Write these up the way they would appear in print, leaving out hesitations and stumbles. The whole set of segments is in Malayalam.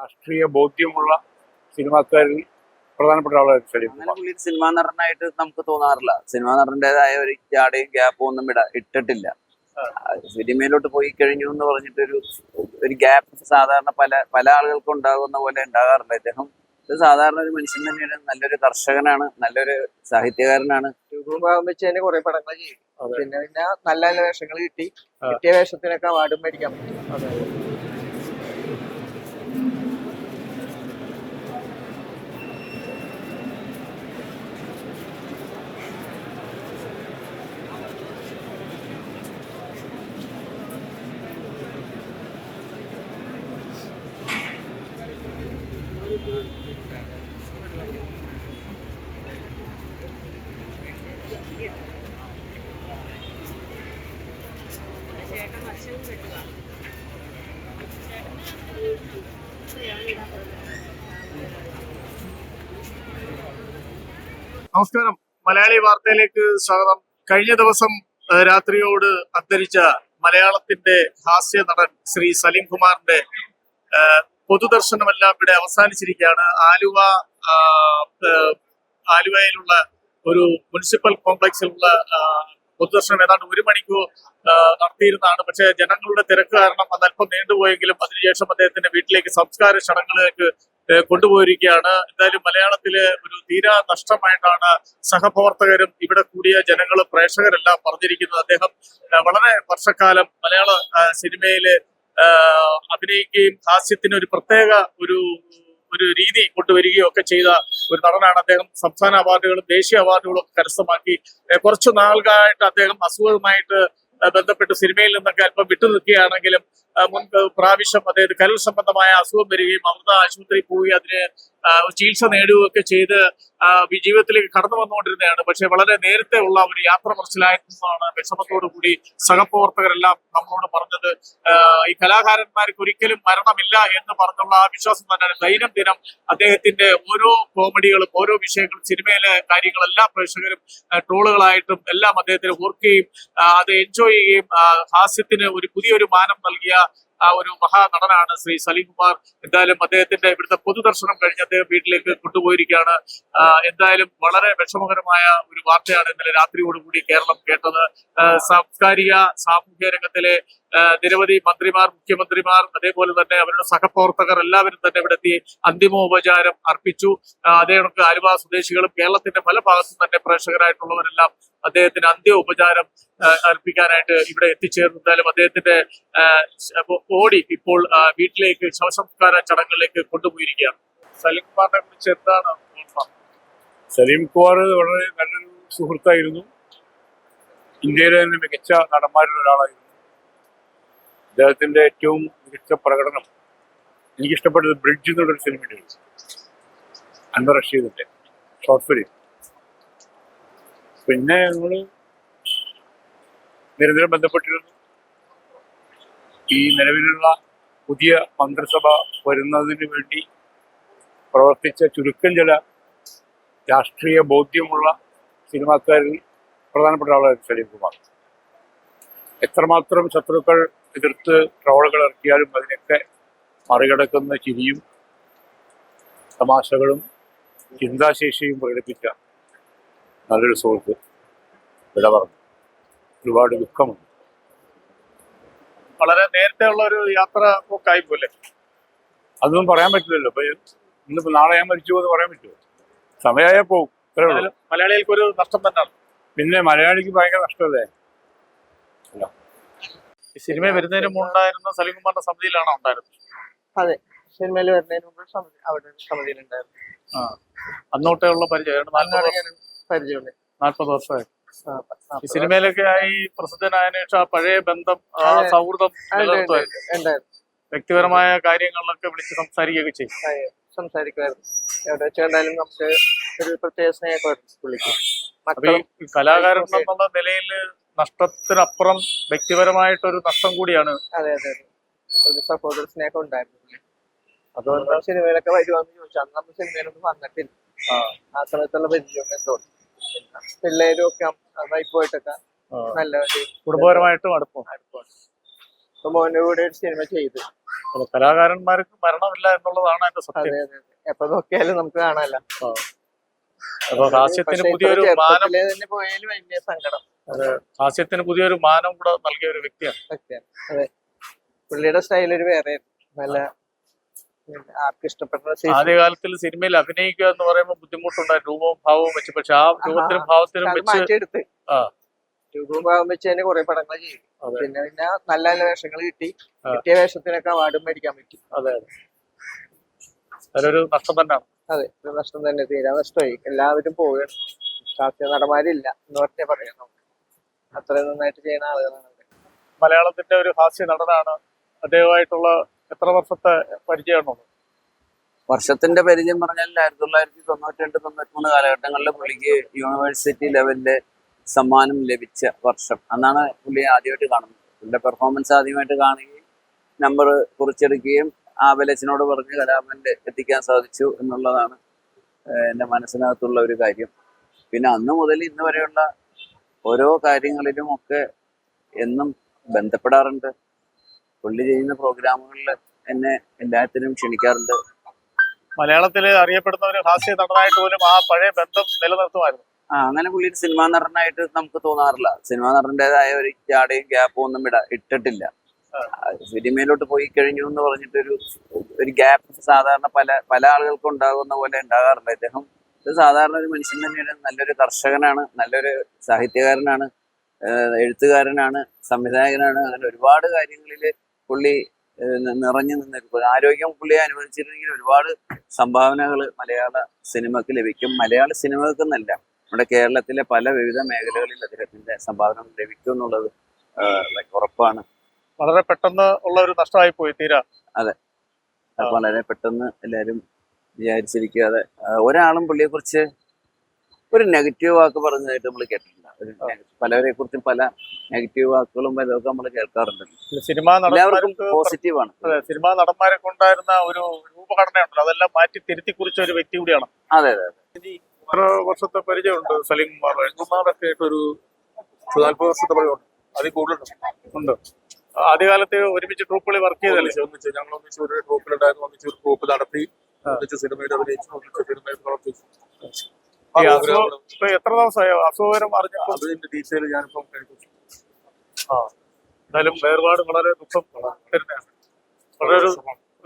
രാഷ്ട്രീയ ബോധ്യമുള്ള സിനിമാക്കാരിൽ പ്രധാനപ്പെട്ട ആളാണ് സലീം കുമാർ. സിനിമാ നടനായിട്ട് നമുക്ക് തോന്നാറില്ല. സിനിമാ നടന്റേതായ ഒരു ജാടയും ഗ്യാപ്പും ഒന്നും ഇട്ടിട്ടില്ല. സിനിമയിലോട്ട് പോയി കഴിഞ്ഞു എന്ന് പറഞ്ഞിട്ടൊരു ഗ്യാപ്പ് സാധാരണ പല ആളുകൾക്കും ഉണ്ടാകുന്ന പോലെ ഉണ്ടാകാറില്ല. ഇദ്ദേഹം ഒരു സാധാരണ ഒരു മനുഷ്യൻ തന്നെയാണ്. നല്ലൊരു കർഷകനാണ്, നല്ലൊരു സാഹിത്യകാരനാണ്. വെച്ച് കുറെ പടങ്ങൾ ചെയ്യും. പിന്നെ നല്ല നല്ല വേഷങ്ങൾ കിട്ടിയ വേഷത്തിനൊക്കെ അവാർഡും മേടിക്കാൻ പറ്റും. നമസ്കാരം, മലയാളി വാർത്തയിലേക്ക് സ്വാഗതം. കഴിഞ്ഞ ദിവസം രാത്രിയോട് അന്തരിച്ച മലയാളത്തിന്റെ ഹാസ്യ നടൻ ശ്രീ സലീം കുമാറിന്റെ പൊതുദർശനമെല്ലാം ഇവിടെ അവസാനിച്ചിരിക്കുകയാണ്. ആലുവയിലുള്ള ഒരു മുനിസിപ്പൽ കോംപ്ലക്സിലുള്ള പൊതുദർശനം ഏതാണ്ട് 1 മണിക്കൂർ നടത്തിയിരുന്നതാണ്. പക്ഷേ ജനങ്ങളുടെ തിരക്ക് കാരണം അത് അല്പം നീണ്ടുപോയെങ്കിലും അതിനുശേഷം അദ്ദേഹത്തിന്റെ വീട്ടിലേക്ക് സംസ്കാര ചടങ്ങുകളിലേക്ക് കൊണ്ടുപോയിരിക്കുകയാണ്. എന്തായാലും മലയാളത്തിലെ ഒരു തീരാ നഷ്ടമായിട്ടാണ് സഹപ്രവർത്തകരും ഇവിടെ കൂടിയ ജനങ്ങളും പ്രേക്ഷകരെല്ലാം പറഞ്ഞിരിക്കുന്നത്. അദ്ദേഹം വളരെ വർഷക്കാലം മലയാള സിനിമയില് അഭിനയിക്കുകയും ഹാസ്യത്തിന് ഒരു പ്രത്യേക ഒരു രീതി കൊണ്ടുവരികയും ഒക്കെ ചെയ്ത ഒരു നടനാണ് അദ്ദേഹം. സംസ്ഥാന അവാർഡുകളും ദേശീയ അവാർഡുകളും ഒക്കെ കരസ്ഥമാക്കി. കുറച്ചു നാളുകളായിട്ട് അദ്ദേഹം അസുഖവുമായിട്ട് ബന്ധപ്പെട്ട് സിനിമയിൽ നിന്നൊക്കെ അല്പം വിട്ടുനിൽക്കുകയാണെങ്കിലും മുൻപ് പ്രാവശ്യം അദ്ദേഹത്തിന് കരൾ സംബന്ധമായ അസുഖം വരികയും അമൃത ആശുപത്രിയിൽ പോയി അതിന് ചികിത്സ നേടുകയൊക്കെ ചെയ്ത് ജീവിതത്തിലേക്ക് കടന്നു വന്നുകൊണ്ടിരുന്നതാണ്. പക്ഷെ വളരെ നേരത്തെ ഉള്ള ഒരു യാത്ര പറച്ചിലായിരുന്നതാണ് വിഷമത്തോടു കൂടി സഹപ്രവർത്തകരെല്ലാം നമ്മളോട് പറഞ്ഞത്. ഈ കലാകാരന്മാർക്ക് ഒരിക്കലും മരണമില്ല എന്ന് പറഞ്ഞുള്ള ആ വിശ്വാസം തന്നെയാണ്. ദൈനംദിനം അദ്ദേഹത്തിന്റെ ഓരോ കോമഡികളും ഓരോ വിഷയങ്ങളും സിനിമയിലെ കാര്യങ്ങളെല്ലാം പ്രേക്ഷകരും ട്രോളുകളായിട്ടും എല്ലാം അദ്ദേഹത്തിന് ഓർക്കുകയും അത് എൻജോയ് ചെയ്യുകയും ഹാസ്യത്തിന് ഒരു പുതിയൊരു മാനം നൽകിയ ഒരു മഹാനടനാണ് ശ്രീ സലീം കുമാർ. എന്തായാലും അദ്ദേഹത്തിന്റെ ഇവിടുത്തെ പൊതുദർശനം കഴിഞ്ഞ് അദ്ദേഹം വീട്ടിലേക്ക് കൊണ്ടുപോയിരിക്കുകയാണ്. എന്തായാലും വളരെ വിഷമകരമായ ഒരു വാർത്തയാണ് ഇന്നലെ രാത്രിയോടുകൂടി കേരളം കേട്ടത്. സാംസ്കാരിക സാമൂഹ്യ രംഗത്തിലെ നിരവധി മന്ത്രിമാർ, മുഖ്യമന്ത്രിമാർ, അതേപോലെ തന്നെ അവരുടെ സഹപ്രവർത്തകർ എല്ലാവരും തന്നെ ഇവിടെ എത്തി അന്തിമോപചാരം അർപ്പിച്ചു. അദ്ദേഹം ആലുവ സ്വദേശികളും കേരളത്തിന്റെ പല ഭാഗത്തും തന്നെ പ്രേക്ഷകരായിട്ടുള്ളവരെല്ലാം അദ്ദേഹത്തിന് അന്ത്യോപചാരം അർപ്പിക്കാനായിട്ട് ഇവിടെ എത്തിച്ചേർന്നു. എന്തായാലും അദ്ദേഹത്തിന്റെ ബോഡി ഇപ്പോൾ വീട്ടിലേക്ക് ശവസംസ്കാര ചടങ്ങുകളിലേക്ക് കൊണ്ടുപോയിരിക്കുകയാണ്. സലീം കുമാറിനെ കുറിച്ച് എന്താണ്? സലീം കുമാർ വളരെ നല്ലൊരു സുഹൃത്തായിരുന്നു. ഇന്ത്യയിലെ തന്നെ മികച്ച നടന്മാരിൽ ഒരാളായിരുന്നു. അദ്ദേഹത്തിന്റെ ഏറ്റവും മികച്ച പ്രകടനം എനിക്കിഷ്ടപ്പെട്ടത് ബ്രിഡ്ജ് എന്നുള്ളൊരു സിനിമയുണ്ട്, അൻവർ റഷീദിന്റെ ഷോർട്ട് ഫിലിം. പിന്നെ ഞങ്ങൾ നിരന്തരം ബന്ധപ്പെട്ടിരുന്നു. ഈ നിലവിലുള്ള പുതിയ മന്ത്രിസഭ വരുന്നതിന് വേണ്ടി പ്രവർത്തിച്ച ചുരുക്കം ചില രാഷ്ട്രീയ ബോധ്യമുള്ള സിനിമാക്കാരിൽ പ്രധാനപ്പെട്ട ആളാണ് സലീം കുമാർ. എത്രമാത്രം ശത്രുക്കൾ എതിർത്ത് ട്രോളുകൾ ഇറക്കിയാലും അതിനൊക്കെ മറികടക്കുന്ന ചിരിയും തമാശകളും ചിന്താശേഷിയും പ്രകടിപ്പിച്ച നല്ലൊരു സുഹൃത്ത് വിട പറഞ്ഞു. ഒരുപാട് ദുഃഖമുണ്ട്. വളരെ നേരത്തെ ഉള്ള ഒരു യാത്ര പോക്കായി പോലെ അതൊന്നും പറയാൻ പറ്റില്ലല്ലോ. ഇപ്പൊ ഇന്നിപ്പോ നാളെ ഞാൻ മരിച്ചു എന്ന് പറയാൻ പറ്റുമോ? സമയമായാൽ പോകും. മലയാളികൾക്ക് ഒരു നഷ്ടം തന്നെയാണ്. പിന്നെ മലയാളിക്ക് ഭയങ്കര നഷ്ടമല്ലേ. സിനിമ വരുന്നതിന് മുമ്പുണ്ടായിരുന്ന സലീം കുമാറിന്റെ സമിതിയിലാണോ ഉണ്ടായിരുന്നത്? അതെ, സിനിമയിൽ വരുന്നതിന് മുമ്പ് അവിടെ സമിതിയിലുണ്ടായിരുന്നു. അന്നോട്ടേ ഉള്ള പരിചയം 40 വർഷമായി. ഈ സിനിമയിലൊക്കെ ആയി പ്രസിദ്ധനായതിനു ശേഷം ആ പഴയ ബന്ധം, ആ സൗഹൃദം ഉണ്ടായിരുന്നു. വ്യക്തിപരമായ കാര്യങ്ങളിലൊക്കെ വിളിച്ച് സംസാരിക്കുകയൊക്കെ ചെയ്യും. സംസാരിക്കുമായിരുന്നു. എവിടെ വെച്ചാലും നമുക്ക് ഒരു പ്രത്യേക സ്നേഹമായിരുന്നു പുള്ളിക്ക്. കലാകാരൻ എന്നുള്ള നിലയിൽ നഷ്ടത്തിനപ്പുറം വ്യക്തിപരമായിട്ടൊരു നഷ്ടം കൂടിയാണ്. അതെ അതെ, ഒരു സഹോദര സ്നേഹം ഉണ്ടായിരുന്നു. അതുകൊണ്ട് സിനിമയിലൊക്കെ വരുവാന്ന് ചോദിച്ചാൽ അന്ന് നമ്മൾ സിനിമയിലൊന്നും വന്നിട്ടില്ല. ആ സമയത്തുള്ള പരിചയം തോന്നി. പിന്നെ പിള്ളേരും ഒക്കെ വൈഫുമായിട്ടൊക്കെ നല്ല കുടുംബപരമായിട്ടും അടുപ്പം. ഇപ്പൊ മോന്റെ കൂടെ ഒരു സിനിമ ചെയ്തു. അപ്പൊ കലാകാരന്മാർക്ക് മരണമില്ല എന്നുള്ളതാണ് എന്റെ അതെ സത്യം. അതെ അതെ. എപ്പൊ നോക്കിയാലും നമുക്ക് കാണാമല്ലോ. അപ്പൊ ഹാസ്യത്തിന് പക്ഷെ ഇത്ര പുതിയൊരു മാനം, ചെറുപ്പത്തിലേ തന്നെ പോയാലും വലിയ സങ്കടം. ഹാസ്യത്തിന് പുതിയൊരു മാനം കൂടെ നൽകിയ ഒരു വ്യക്തിയാണ്. സത്യം. അതെ, പുള്ളിയുടെ സ്റ്റൈൽ ഒരു വേറെ നല്ല ആർക്കും ഇഷ്ടപ്പെട്ട ആദ്യകാലത്തിൽ സിനിമയിൽ അഭിനയിക്കുക എന്ന് പറയുമ്പോൾ ബുദ്ധിമുട്ടുണ്ടായി, രൂപവും ഭാവവും വെച്ച്. പക്ഷെ ആ രൂപത്തിനും ഭാവത്തിനും വെച്ച് മാറ്റിയെടുത്ത് ആ രൂപവും ഭാവം വെച്ച് തന്നെ കുറെ പടങ്ങൾ ചെയ്തു. അതെ. പിന്നെ നല്ല നല്ല വേഷങ്ങൾ കിട്ടി. കിട്ടിയ വേഷത്തിനൊക്കെ അവാർഡും മേടിക്കാൻ പറ്റി. അതെ അതെ, അതൊരു നഷ്ടം തന്നെയാണ്. അതെ, ഒരു നഷ്ടം തന്നെ, തീരാ നഷ്ടമായി. എല്ലാവരും പോവുകയാണ്, ഹാസ്യ നടന്മാരില്ല എന്ന് പറഞ്ഞേ പറയാം. നമുക്ക് അത്രയും നന്നായിട്ട് ചെയ്യുന്ന ആളുകളാണ്. മലയാളത്തിന്റെ ഒരു ഹാസ്യ നടനാണ്. അദ്ദേഹമായിട്ടുള്ള എത്ര വർഷത്തെ പരിചയമാണുള്ളത്? വർഷത്തിന്റെ പരിചയം പറഞ്ഞാൽ 1992-93 കാലഘട്ടങ്ങളിൽ പുള്ളിക്ക് യൂണിവേഴ്സിറ്റി ലെവലില് സമ്മാനം ലഭിച്ച വർഷം. അന്നാണ് പുള്ളി ആദ്യമായിട്ട് കാണുന്നത്. പുള്ളിയുടെ പെർഫോമൻസ് ആദ്യമായിട്ട് കാണുകയും നമ്പർ കുറിച്ചെടുക്കുകയും ആബലച്ചനോട് പറഞ്ഞ് കലാഭവനിൽ എത്തിക്കാൻ സാധിച്ചു എന്നുള്ളതാണ് എൻ്റെ മനസ്സിനകത്തുള്ള ഒരു കാര്യം. പിന്നെ അന്ന് മുതൽ ഇന്ന് വരെയുള്ള ഓരോ കാര്യങ്ങളിലും ഒക്കെ എന്നും ബന്ധപ്പെടാറുണ്ട്. പുള്ളി ചെയ്യുന്ന പ്രോഗ്രാമുകളിൽ എന്നെ എല്ലാത്തിനും ക്ഷണിക്കാറുണ്ട്. മലയാളത്തില് അറിയപ്പെടുന്ന ഒരു ഹാസ്യ നടനായിട്ട് പോലും ആ പഴയ ബന്ധം നിലനിർത്തുമായിരുന്നു. അങ്ങനെ പുള്ളി സിനിമാ നടനായിട്ട് നമുക്ക് തോന്നാറില്ല. സിനിമാ നടന്റേതായ ഒരു ജാടയും ഗ്യാപ്പും ഒന്നും ഇട്ടിട്ടില്ല. സിനിമയിലോട്ട് പോയി കഴിഞ്ഞു എന്ന് പറഞ്ഞിട്ടൊരു ഗ്യാപ്പ് സാധാരണ പല ആളുകൾക്കും ഉണ്ടാകുന്ന പോലെ ഉണ്ടാകാറുണ്ട്. അദ്ദേഹം ഒരു സാധാരണ ഒരു മനുഷ്യൻ തന്നെയാണ്. നല്ലൊരു കർഷകനാണ്, നല്ലൊരു സാഹിത്യകാരനാണ്, എഴുത്തുകാരനാണ്, സംവിധായകനാണ്. അങ്ങനെ ഒരുപാട് കാര്യങ്ങളിൽ പുള്ളി നിറഞ്ഞു നിന്നിരിക്കും. ആരോഗ്യം പുള്ളിയെ അനുവദിച്ചിരുന്നെങ്കിൽ ഒരുപാട് സംഭാവനകൾ മലയാള സിനിമക്ക് ലഭിക്കും. മലയാള സിനിമക്ക് എന്നല്ല, നമ്മുടെ കേരളത്തിലെ പല വിവിധ മേഖലകളിൽ അദ്ദേഹത്തിന്റെ സംഭാവന ലഭിക്കും എന്നുള്ളത് ഉറപ്പാണ്. വളരെ പെട്ടെന്ന് ഉള്ള ഒരു നഷ്ടമായി പോയി തീരാ. അതെ, വളരെ പെട്ടെന്ന് എല്ലാവരും വിചാരിച്ചിരിക്കാതെ ഒരാളും പുള്ളിയെ കുറിച്ച് ഒരു നെഗറ്റീവ് വാക്ക് പറഞ്ഞതായിട്ട് നമ്മൾ കേട്ടിട്ടില്ല. പലവരെ കുറിച്ചും പല നെഗറ്റീവ് വാക്കുകളും പലതൊക്കെ നമ്മൾ കേൾക്കാറുണ്ടല്ലോ. സിനിമാ എല്ലാവർക്കും പോസിറ്റീവാണ്. സിനിമാ നടന്മാരെ കൊണ്ടായിരുന്ന ഒരു രൂപഘടന ഉണ്ടല്ലോ, അതെല്ലാം മാറ്റി തിരുത്തി കുറിച്ച ഒരു വ്യക്തി കൂടിയാണ്. അതെ അതെ അതെ. എത്ര വർഷത്തെ പരിചയമുണ്ട് സലീം കുമാറൊക്കെ ആയിട്ട്? ഒരു 40 വർഷത്തെ പരിചയമുണ്ട്, അതിൽ കൂടുതലുണ്ട്. ആദ്യകാലത്ത് ഒരുമിച്ച് ട്രൂപ്പുകളിൽ വർക്ക് ചെയ്തല്ലേ? ഞങ്ങൾ ഒന്നിച്ച് ഒരു ട്രൂപ്പിലുണ്ടായിരുന്നു, ഒന്നിച്ച് ഒരു ട്രൂപ്പ് നടത്തി, ഒന്നിച്ച് സിനിമയിൽ അഭിനയിച്ചു, ഒന്നിച്ച് സിനിമയിൽ പ്രവർത്തിച്ചു. ഇപ്പൊ എത്ര ദിവസമായോ അസുഖകരം അറിഞ്ഞപ്പോൾ? അതിന്റെ ഡീറ്റെയിൽ ഞാനിപ്പം എന്തായാലും വേർപാട് വളരെ ദുഃഖം തരുന്നതാണ്. വളരെ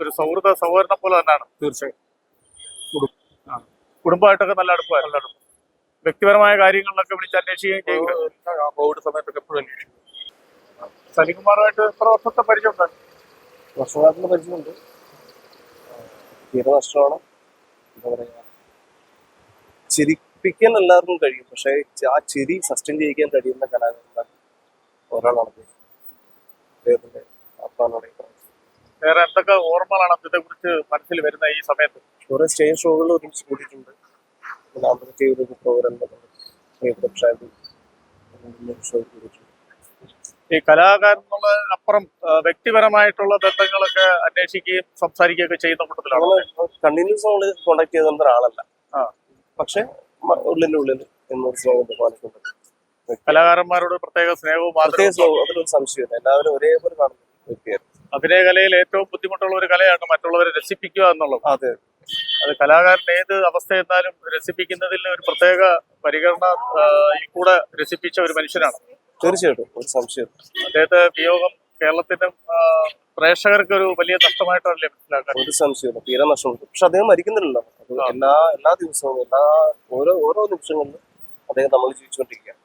ഒരു സൗഹൃദ സഹോദരനെ പോലെ തന്നെയാണ്. തീർച്ചയായും കുടുംബമായിട്ടൊക്കെ നല്ല അടുപ്പമായിരുന്നു. വ്യക്തിപരമായ കാര്യങ്ങളിലൊക്കെ വിളിച്ച് അന്വേഷിക്കുകയും ചെയ്യുക. കോവിഡ് സമയത്തൊക്കെ എപ്പോഴും അന്വേഷിക്കും. സലികുമാറുമായിട്ട് എത്ര വർഷത്തെ പരിചയം ഉണ്ടായിരുന്നു? വർഷങ്ങളായിട്ടുള്ള പരിചയമുണ്ട്. തീരെ നഷ്ടമാണ്. എന്താ പറയാ, ചിരിപ്പിക്കാൻ എല്ലാവർക്കും കഴിയും, പക്ഷെ ആ ചിരി സസ്റ്റെയിൻ ചെയ്യിക്കാൻ കഴിയുന്ന കലാകാരന്മാർ ഒരാളാണ് അദ്ദേഹത്തിന്റെ അപ്പാനോടെ. വേറെ എന്തൊക്കെ ഓർമ്മകളാണ് അദ്ദേഹത്തെ കുറിച്ച് മനസ്സിൽ വരുന്ന ഈ സമയത്ത്? കുറെ സ്റ്റേജ് ഷോകളിൽ ഒരുമിച്ച് കൂടിയിട്ടുണ്ട്. പ്രോഗ്രാം ഷോ കൂടിയിട്ടുണ്ട്. ഈ കലാകാരൻ എന്നുള്ളതിനപ്പുറം വ്യക്തിപരമായിട്ടുള്ള ബന്ധങ്ങളൊക്കെ അന്വേഷിക്കുകയും സംസാരിക്കുകയൊക്കെ ചെയ്യുന്ന കൂട്ടത്തിലാണ്. കണ്ടിന്യൂസ് നമ്മള് കോണ്ടാക്ട് ചെയ്ത ഒരാളല്ല, പക്ഷെ ഉള്ളിന്റെ ഉള്ളിൽ എന്നൊരു സ്നേഹം പാലിക്കുന്നുണ്ട്. കലാകാരന്മാരോട് പ്രത്യേക സ്നേഹവും അതിലൊരു സംശയമില്ല. എല്ലാവരും ഒരേപോലെ കാണുന്ന വ്യക്തിയായിരുന്നു. അഭിനയ കലയിൽ ഏറ്റവും ബുദ്ധിമുട്ടുള്ള ഒരു കലയാണ് മറ്റുള്ളവരെ രസിപ്പിക്കുക എന്നുള്ളത്. അതെ, അത് കലാകാരൻ ഏത് അവസ്ഥയെന്നാലും രസിപ്പിക്കുന്നതിൽ ഒരു പ്രത്യേക പരിഗണന കൂടെ രസിപ്പിച്ച ഒരു മനുഷ്യനാണ്. തീർച്ചയായിട്ടും, ഒരു സംശയം. അദ്ദേഹത്തെ വിയോഗം കേരളത്തിന്റെ പ്രേക്ഷകർക്ക് ഒരു വലിയ നഷ്ടമായിട്ടല്ലേ മനസ്സിലാക്കാൻ? ഒരു സംശയമില്ല, തീരെ നഷ്ടമുണ്ട്. പക്ഷെ അദ്ദേഹം മരിക്കുന്നില്ലല്ലോ. അത് എല്ലാ ദിവസവും ഓരോ നിമിഷങ്ങളിലും അദ്ദേഹം നമ്മൾ ജീവിച്ചുകൊണ്ടിരിക്കുകയാണ്.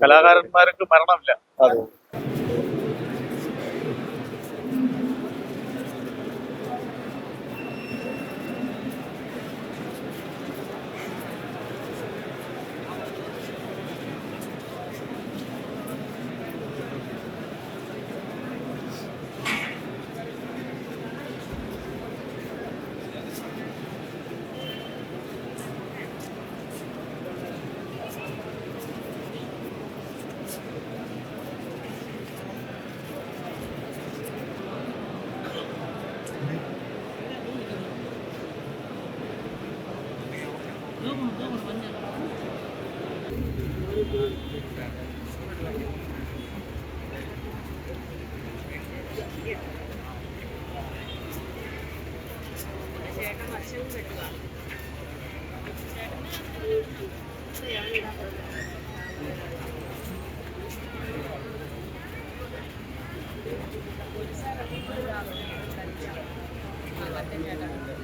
കലാകാരന്മാർക്ക് മരണമില്ല. അതെ. വശവും കെട്ടുകയാണ്. ചേട്ടന്